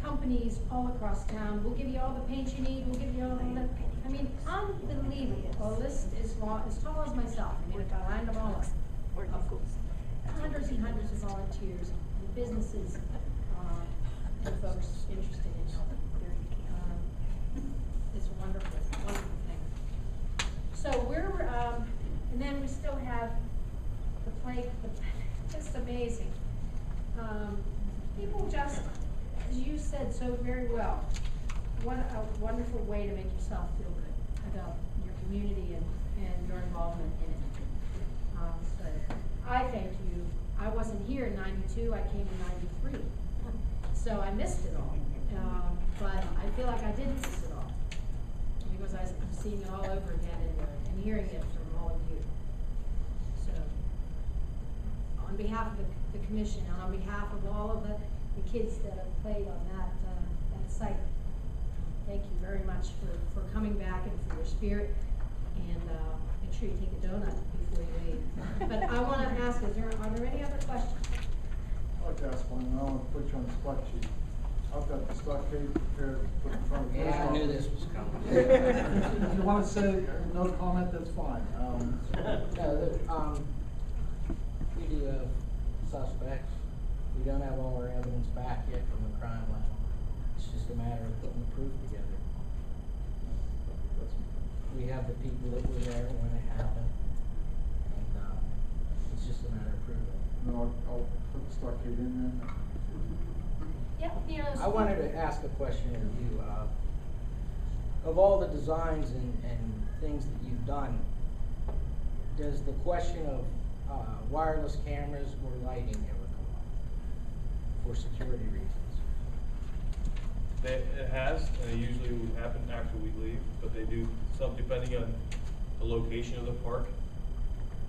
companies all across town. We'll give you all the paint you need, we'll give you all the, unbelievable. A list as tall as myself. If I lined them all up. Hundreds and hundreds of volunteers and businesses, and folks interested in helping. It's a wonderful, wonderful thing. So we're, and then we still have the play, it's amazing. People just, as you said so very well, what a wonderful way to make yourself feel good about your community and your involvement in it. So I thank you. I wasn't here in '92, I came in '93. So I missed it all. But I feel like I didn't miss it all, because I'm seeing it all over again and hearing it from all of you. So, on behalf of the commission, and on behalf of all of the kids that have played on that site, thank you very much for coming back and for your spirit. And make sure you take a donut before you leave. But I want to ask, are there any other questions? I'd like to ask one, I want to put you on the spot sheet. I've got the stockade prepared to put in front of you. Yeah, I knew this was coming. If you want to say no comment, that's fine. We do have suspects. We don't have all our evidence back yet from the crime lab. It's just a matter of putting the proof together. We have the people that were there when it happened, and it's just a matter of proving it. No, I'll put the stockade in there. Yep, I wanted to ask a question of you. Of all the designs and things that you've done, does the question of wireless cameras or lighting ever come up for security reasons? It has, and it usually would happen after we leave, but they do some depending on the location of the park.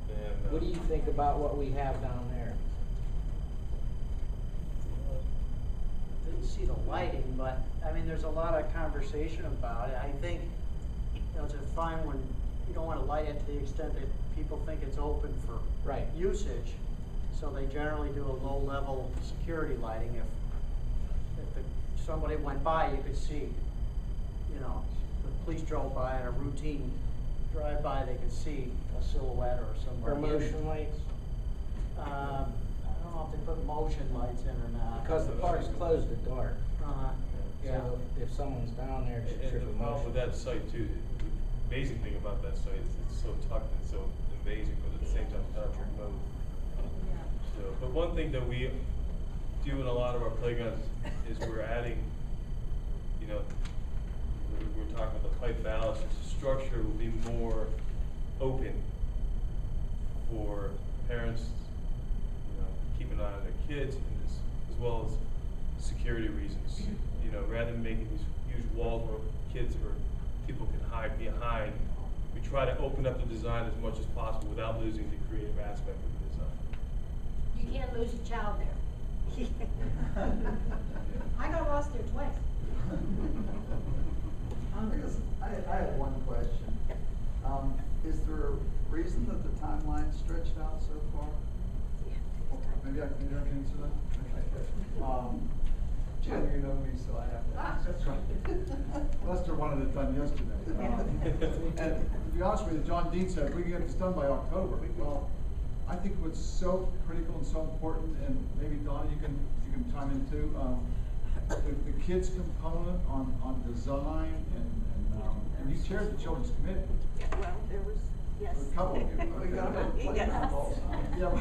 And, what do you think about what we have down there? Didn't see the lighting, but there's a lot of conversation about it. I think it's fine when you don't want to light it to the extent that people think it's open for usage. So they generally do a low-level security lighting. If somebody went by, you could see, the police drove by on a routine drive-by, they could see a silhouette or somebody. Or motion lights? I don't know if they put motion lights in or not. Because the park's closed at dark. Yeah. So if someone's down there, it's and trip the problem with that site too, the amazing thing about that site is it's so tucked and so amazing, but at the same time, it's not remote. So, but one thing that we do in a lot of our playgrounds is we're adding, we're talking about the pipe ballast. The structure will be more open for parents, keep an eye on their kids, and as well as security reasons. Rather than making these huge walls where kids or people can hide behind, we try to open up the design as much as possible without losing the creative aspect of the design. You can't lose a child there. I got lost there twice. I have one question. Is there a reason that the timeline stretched out so far? Maybe I can answer that. Jim, you know me, so I have to. That's right. Lester wanted it done yesterday. And to be honest with you, John Dean said, we can get this done by October. Well, I think what's so critical and so important, and maybe Donna, you can chime in too, the kids component on design and you chaired the children's committee. Well, there was, yes. A couple of you. We got a playground also. Yeah.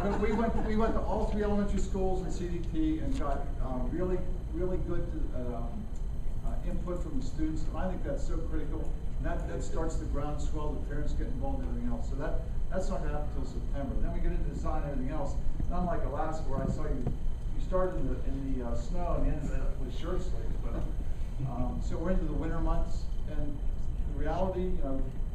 But we went to all 3 elementary schools in CDT and got really good input from the students, and I think that's so critical. And that starts the groundswell, the parents get involved in everything else. So that's not gonna happen until September. Then we get into design and everything else. And unlike Alaska, where I saw you started in the snow and ended up with shirt sleeves. But so we're into the winter months, and the reality,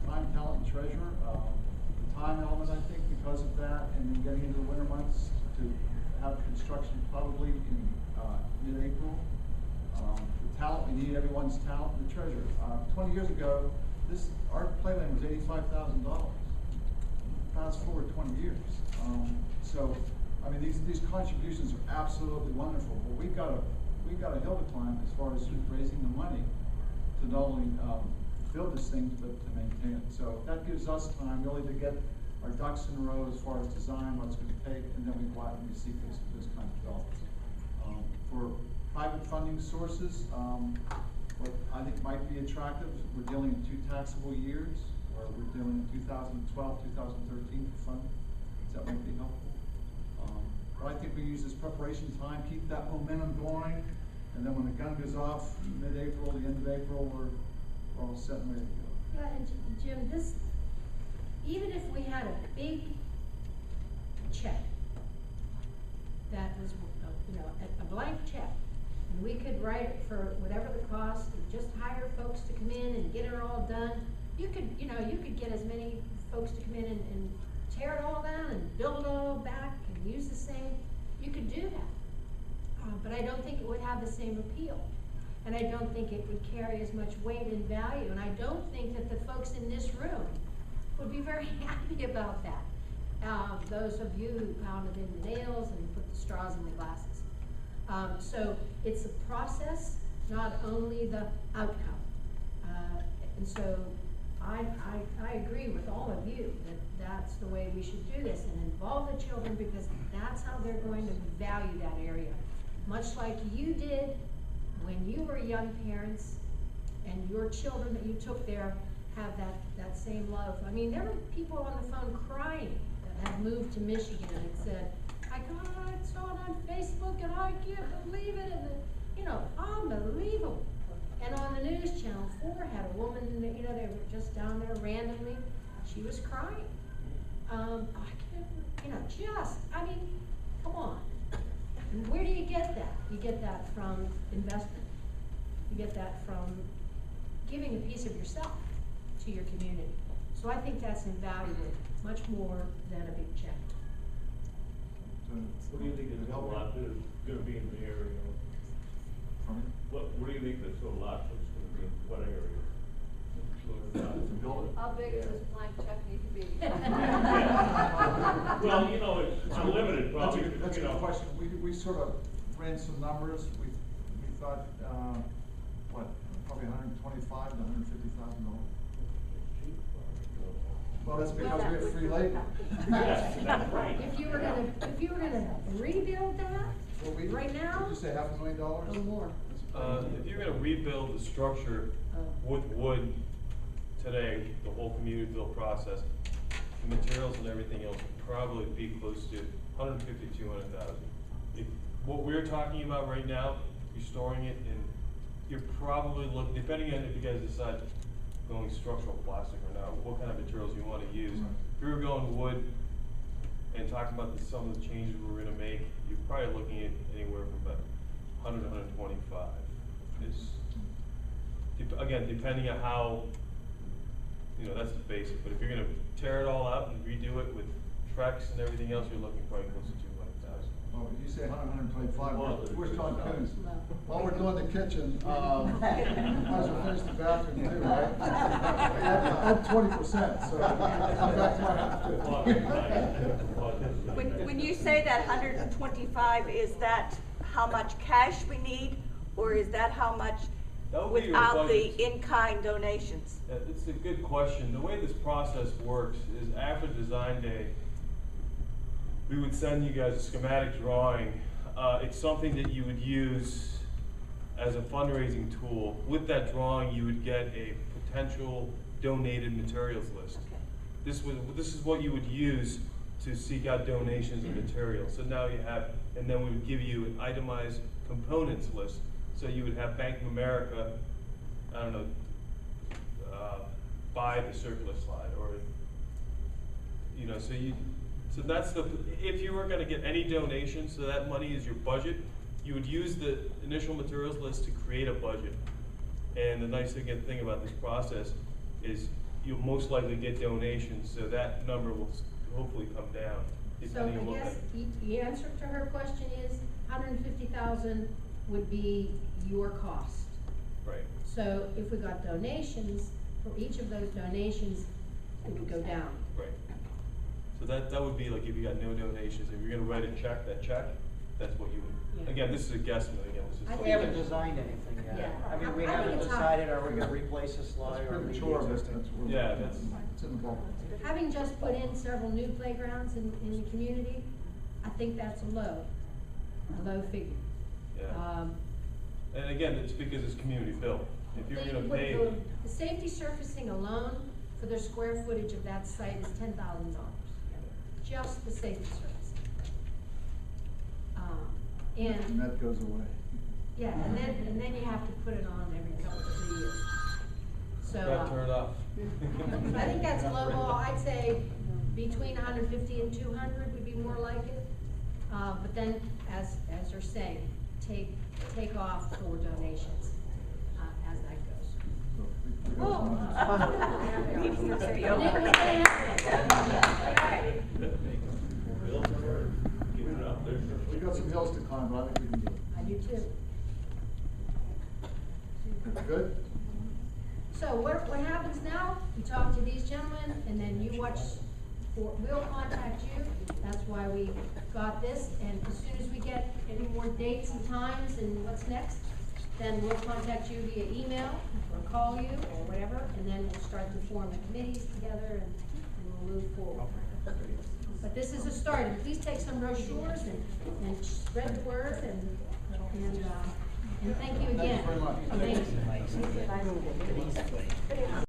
time, talent, and treasure. The time element, I think, because of that, and then getting into the winter months to have construction probably in mid-April. The talent, we need everyone's talent and the treasure. 20 years ago, our Playland was $85,000. Fast forward 20 years. So, I mean, these contributions are absolutely wonderful, but we've got a hill to climb as far as raising the money to not only build this thing, but to maintain it. So that gives us time really to get our ducks in a row as far as design, what it's going to take, and then we go out and we seek those kinds of dollars. For private funding sources, what I think might be attractive, we're dealing in 2 taxable years, or we're dealing in 2012, 2013 for funding. That might be helpful. But I think we use this preparation time, keep that momentum going, and then when the gun goes off, mid-April, the end of April, we're all set and ready to go. Yeah, and Jim, even if we had a big check that was, a blank check, and we could write it for whatever the cost, and just hire folks to come in and get it all done, you could get as many folks to come in and tear it all down and build it all back and use the same, you could do that. But I don't think it would have the same appeal. And I don't think it would carry as much weight and value. And I don't think that the folks in this room would be very happy about that. Those of you who pounded in the nails and put the straws in the glasses. So it's the process, not only the outcome. And so I agree with all of you that that's the way we should do this and involve the children, because that's how they're going to value that area. Much like you did when you were young parents, and your children that you took there have that same love. I mean, there were people on the phone crying that had moved to Michigan and said, I saw it on Facebook and I can't believe it, and unbelievable. And on the news, Channel 4 had a woman, they were just down there randomly, she was crying. Come on. And where do you get that? You get that from investment. You get that from giving a piece of yourself to your community. So I think that's invaluable, much more than a big check. What do you think is a lot that is gonna be in the area? What do you think that's a lot that's gonna be in what area? How big does this blank check need to be? Well, it's unlimited probably. That's a good question. We sort of ran some numbers. We thought, probably $125,000 to $150,000. Well, that's because we have free labor. If you were gonna rebuild that, right now, Did you say $500,000? or more. If you're gonna rebuild the structure with wood today, the whole community build process, the materials and everything else would probably be close to 150, 200,000. What we're talking about right now, restoring it, and you're probably looking, depending on if you guys decide going structural plastic or not, what kind of materials you want to use. Right. If you were going wood and talking about some of the changes we're going to make, you're probably looking at anywhere from about 100 to 125. Again, depending on how, that's the basic, but if you're going to tear it all out and redo it with Trex and everything else, you're looking probably close to 200,000. Oh, you say 125, we're talking pennies. No. While we're doing the kitchen, might as well finish the bathroom too, right? Add 20%, so I'm back to my half. When you say that 125, is that how much cash we need, or is that how much That would be your without the budget. in-kind donations? It's a good question. The way this process works is after design day, we would send you guys a schematic drawing. It's something that you would use as a fundraising tool. With that drawing, you would get a potential donated materials list. Okay. This is what you would use to seek out donations of materials. So now you have, and then we would give you an itemized components list. So you would have Bank of America, I don't know, buy the circular slide, or, you know, so that's the, if you were gonna get any donations, so that money is your budget, you would use the initial materials list to create a budget. And the nice thing about this process is you'll most likely get donations, so that number will hopefully come down. So I guess the answer to her question is 150,000 would be your cost. Right. So if we got donations, for each of those donations, it would go down. Right. So that would be like if you got no donations, if you're gonna write a check, that's what you would, Yeah. again, this is a guesstimate, again, this is. I We think haven't it- designed anything yet. Yeah. I mean, we I think haven't it's hard. decided, are we gonna replace a slide or leave Premature, the but existing? Yeah, that's, It's in the ball. Having just put in several new playgrounds in the community, I think that's a low figure. yeah. And again, it's because it's community built. If you're gonna pay. The safety surfacing alone for the square footage of that site is $10,000. Just the safety surfacing. And And, that goes away. yeah, and then you have to put it on every couple of years. So, Got turned off. I think that's a low ball. I'd say between 150 and 200 would be more like it. But then, as they're saying, take off for donations, as that goes. So we Oh. got Needs to some- be over. Keep it up there. We got some hills to climb, but I think we can do it. I do too. Good? So what happens now, you talk to these gentlemen, and then you watch, we'll contact you, that's why we got this, and as soon as we get any more dates and times and what's next, then we'll contact you via email, or call you, or whatever, and then we'll start to form the committees together, and we'll move forward. But this is a start, and please take some brochures and spread the word, and thank you again. Thank you very much. Thank you.